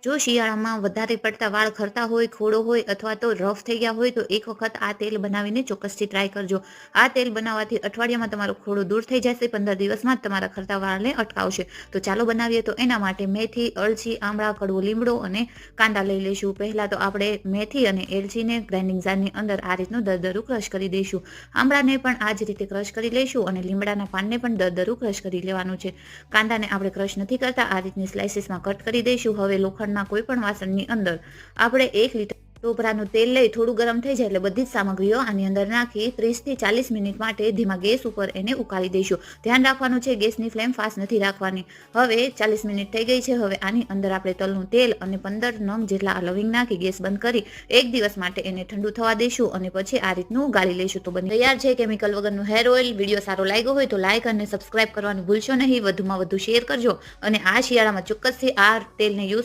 જો શિયાળામાં વધારે પડતા વાળ ખરતા હોય, ખોડો હોય અથવા તો રફ થઈ ગયા હોય તો એક વખત આ તેલ બનાવીને ચોક્કસથી ટ્રાય કરજો. આ તેલ બનાવવાથી અઠવાડિયામાં તમારો ખોડો દૂર થઈ જશે, 15 દિવસમાં જ તમારા ખરતા વાળને અટકાવશે. તો ચાલો બનાવીએ. તો એના માટે મેથી, અળસી, આમળા, કડવો લીમડો અને કાંદા લઈ લઈશું. પહેલાં તો આપણે મેથી અને એલચીને ગ્રાઇન્ડિંગ જારની અંદર આ રીતનું દરદરું ક્રશ કરી દઈશું. આમળાને પણ આ જ રીતે ક્રશ કરી લઈશું અને લીમડાના પાનને પણ દરદરું ક્રશ કરી લેવાનું છે. કાંદાને આપણે ક્રશ નથી કરતા, આ રીતની સ્લાઇસીસમાં કટ કરી દઈશું. હવે લોખંડના કોઈ પણ વાસણની અંદર આપણે 1 લીટર ટોપરાનું તેલ લઈ થોડું ગરમ થઈ જાય એટલે બધી જ સામગ્રીઓ આની અંદર નાખી 30 થી 40 મિનિટ માટે ધીમા ગેસ ઉપર એને ઉકાળી દઈશું. ધ્યાન રાખવાનું છે ગેસની ફ્લેમ ફાસ્ટ નથી રાખવાની. હવે 40 મિનિટ થઈ ગઈ છે. હવે આની અંદર આપણે તલનું તેલ અને 15 નંગ જેટલા લવિંગ નાખી ગેસ બંધ કરી 1 દિવસ માટે એને ઠંડુ થવા દઈશું અને પછી આ રીતનું ગાળી લઈશું. તો બની તૈયાર છે કેમિકલ વગરનું હેર ઓઇલ. વિડીયો સારો લાગ્યો હોય તો લાઈક અને સબસ્ક્રાઇબ કરવાનું ભૂલશો નહીં. વધુમાં વધુ શેર કરજો અને આ શિયાળામાં ચોક્કસથી આ તેલને યુઝ